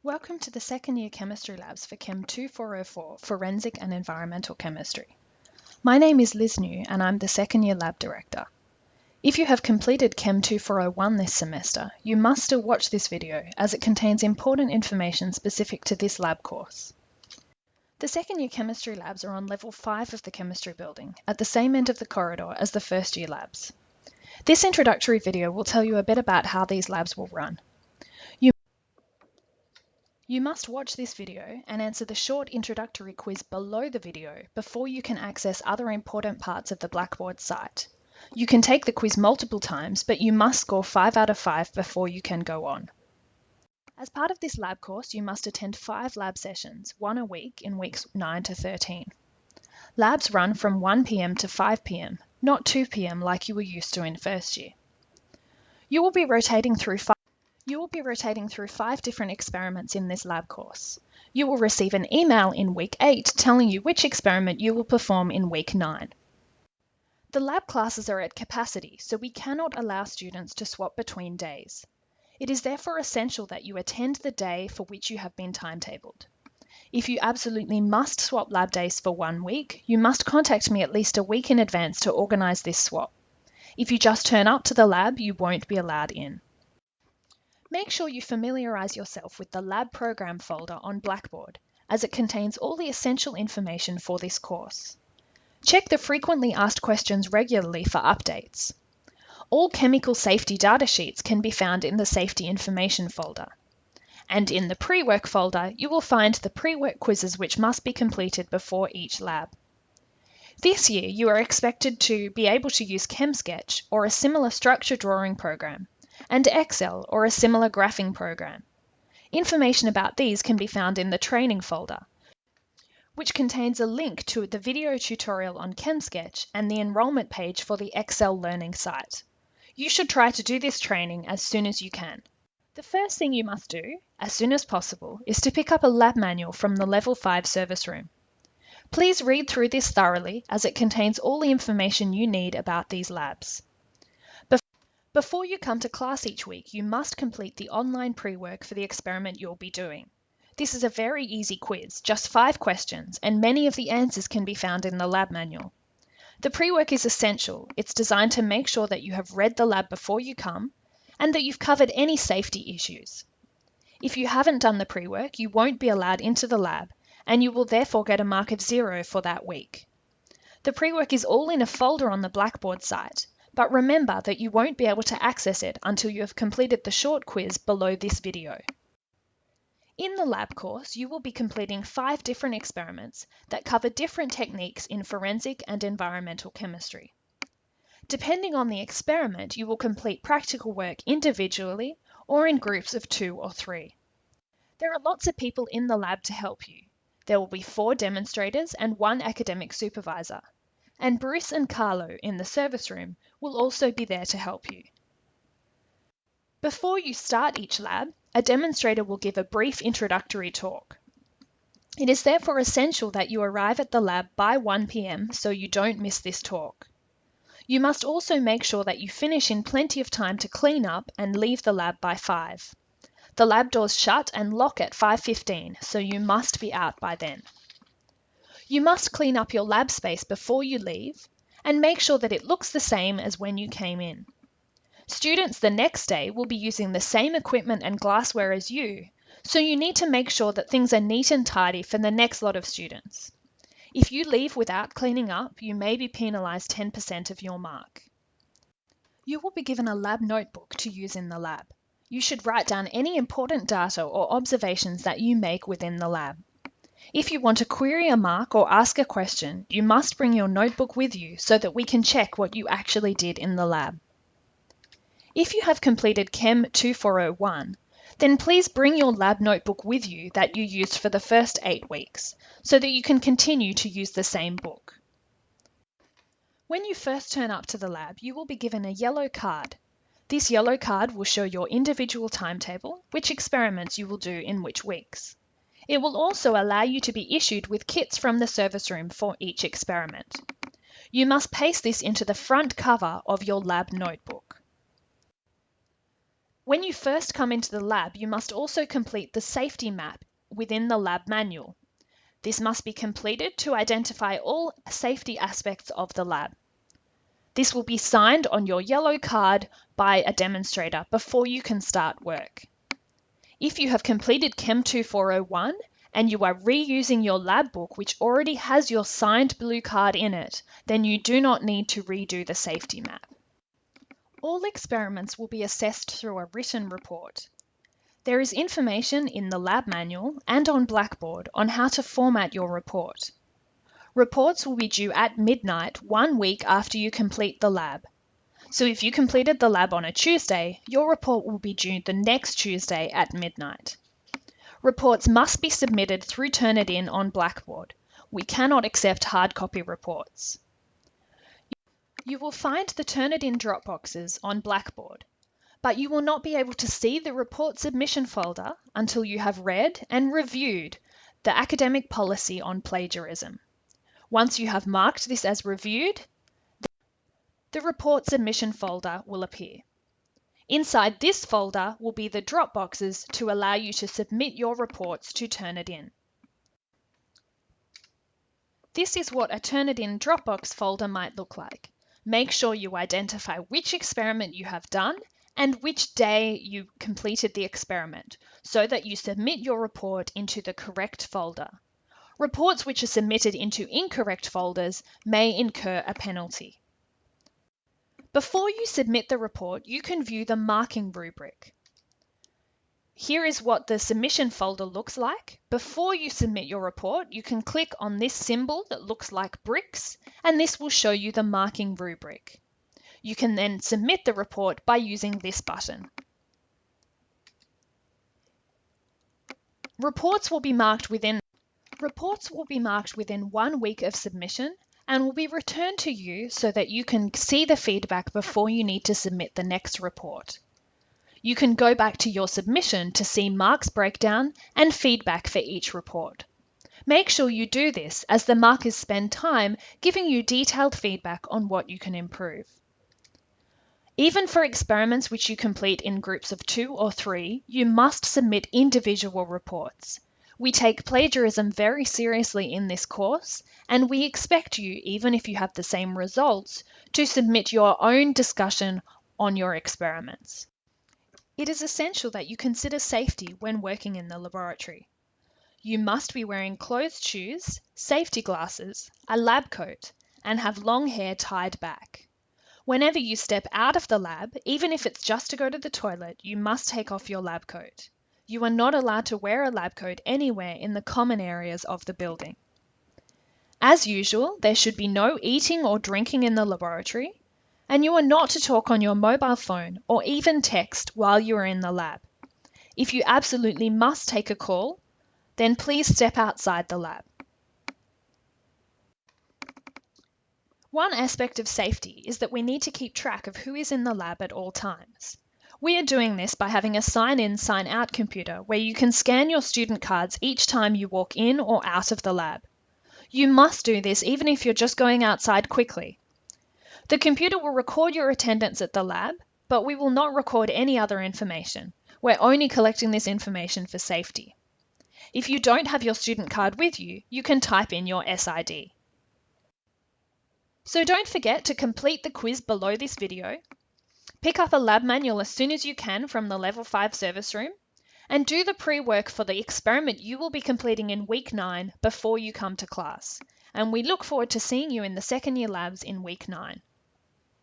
Welcome to the second year chemistry labs for CHEM2404, Forensic and Environmental Chemistry. My name is Liz New and I'm the second year lab director. If you have completed CHEM2401 this semester, you must still watch this video as it contains important information specific to this lab course. The second year chemistry labs are on level 5 of the chemistry building, at the same end of the corridor as the first year labs. This introductory video will tell you a bit about how these labs will run. You must watch this video and answer the short introductory quiz below the video before you can access other important parts of the Blackboard site. You can take the quiz multiple times, but you must score 5 out of 5 before you can go on. As part of this lab course, you must attend 5 lab sessions, 1 a week in weeks 9 to 13. Labs run from 1 p.m. to 5 p.m., not 2 p.m. like you were used to in first year. You will be rotating through 5 different experiments in this lab course. You will receive an email in week 8 telling you which experiment you will perform in week 9. The lab classes are at capacity, so we cannot allow students to swap between days. It is therefore essential that you attend the day for which you have been timetabled. If you absolutely must swap lab days for 1 week, you must contact me at least a week in advance to organise this swap. If you just turn up to the lab, you won't be allowed in. Make sure you familiarise yourself with the lab program folder on Blackboard, as it contains all the essential information for this course. Check the frequently asked questions regularly for updates. All chemical safety data sheets can be found in the safety information folder. And in the pre-work folder, you will find the pre-work quizzes which must be completed before each lab. This year, you are expected to be able to use ChemSketch or a similar structure drawing program, and Excel or a similar graphing program. Information about these can be found in the training folder, which contains a link to the video tutorial on ChemSketch and the enrolment page for the Excel learning site. You should try to do this training as soon as you can. The first thing you must do, as soon as possible, is to pick up a lab manual from the Level 5 service room. Please read through this thoroughly as it contains all the information you need about these labs. Before you come to class each week, you must complete the online pre-work for the experiment you'll be doing. This is a very easy quiz, just 5 questions, and many of the answers can be found in the lab manual. The pre-work is essential. It's designed to make sure that you have read the lab before you come, and that you've covered any safety issues. If you haven't done the pre-work, you won't be allowed into the lab, and you will therefore get a mark of 0 for that week. The pre-work is all in a folder on the Blackboard site, but remember that you won't be able to access it until you have completed the short quiz below this video. In the lab course, you will be completing 5 different experiments that cover different techniques in forensic and environmental chemistry. Depending on the experiment, you will complete practical work individually or in groups of 2 or 3. There are lots of people in the lab to help you. There will be 4 demonstrators and 1 academic supervisor. And Bruce and Carlo in the service room will also be there to help you. Before you start each lab, a demonstrator will give a brief introductory talk. It is therefore essential that you arrive at the lab by 1 p.m. so you don't miss this talk. You must also make sure that you finish in plenty of time to clean up and leave the lab by 5. The lab doors shut and lock at 5:15, so you must be out by then. You must clean up your lab space before you leave and make sure that it looks the same as when you came in. Students the next day will be using the same equipment and glassware as you, so you need to make sure that things are neat and tidy for the next lot of students. If you leave without cleaning up, you may be penalised 10% of your mark. You will be given a lab notebook to use in the lab. You should write down any important data or observations that you make within the lab. If you want to query a mark or ask a question, you must bring your notebook with you so that we can check what you actually did in the lab. If you have completed CHEM2401, then please bring your lab notebook with you that you used for the first 8 weeks, so that you can continue to use the same book. When you first turn up to the lab, you will be given a yellow card. This yellow card will show your individual timetable, which experiments you will do in which weeks. It will also allow you to be issued with kits from the service room for each experiment. You must paste this into the front cover of your lab notebook. When you first come into the lab, you must also complete the safety map within the lab manual. This must be completed to identify all safety aspects of the lab. This will be signed on your yellow card by a demonstrator before you can start work. If you have completed CHEM2404 and you are reusing your lab book which already has your signed blue card in it, then you do not need to redo the safety map. All experiments will be assessed through a written report. There is information in the lab manual and on Blackboard on how to format your report. Reports will be due at midnight 1 week after you complete the lab. So if you completed the lab on a Tuesday, your report will be due the next Tuesday at midnight. Reports must be submitted through Turnitin on Blackboard. We cannot accept hard copy reports. You will find the Turnitin drop boxes on Blackboard, but you will not be able to see the report submission folder until you have read and reviewed the academic policy on plagiarism. Once you have marked this as reviewed, the report submission folder will appear. Inside this folder will be the drop boxes to allow you to submit your reports to Turnitin. This is what a Turnitin Dropbox folder might look like. Make sure you identify which experiment you have done and which day you completed the experiment so that you submit your report into the correct folder. Reports which are submitted into incorrect folders may incur a penalty. Before you submit the report, you can view the marking rubric. Here is what the submission folder looks like. Before you submit your report, you can click on this symbol that looks like bricks, and this will show you the marking rubric. You can then submit the report by using this button. Reports will be marked within 1 week of submission and will be returned to you so that you can see the feedback before you need to submit the next report. You can go back to your submission to see marks breakdown and feedback for each report. Make sure you do this as the markers spend time giving you detailed feedback on what you can improve. Even for experiments which you complete in groups of 2 or 3, you must submit individual reports. We take plagiarism very seriously in this course, and we expect you, even if you have the same results, to submit your own discussion on your experiments. It is essential that you consider safety when working in the laboratory. You must be wearing closed shoes, safety glasses, a lab coat, and have long hair tied back. Whenever you step out of the lab, even if it's just to go to the toilet, you must take off your lab coat. You are not allowed to wear a lab coat anywhere in the common areas of the building. As usual, there should be no eating or drinking in the laboratory, and you are not to talk on your mobile phone or even text while you are in the lab. If you absolutely must take a call, then please step outside the lab. One aspect of safety is that we need to keep track of who is in the lab at all times. We are doing this by having a sign-in, sign-out computer where you can scan your student cards each time you walk in or out of the lab. You must do this even if you're just going outside quickly. The computer will record your attendance at the lab, but we will not record any other information. We're only collecting this information for safety. If you don't have your student card with you, you can type in your SID. So don't forget to complete the quiz below this video. Pick up a lab manual as soon as you can from the Level 5 service room, and do the pre-work for the experiment you will be completing in Week 9 before you come to class. And we look forward to seeing you in the second year labs in Week 9.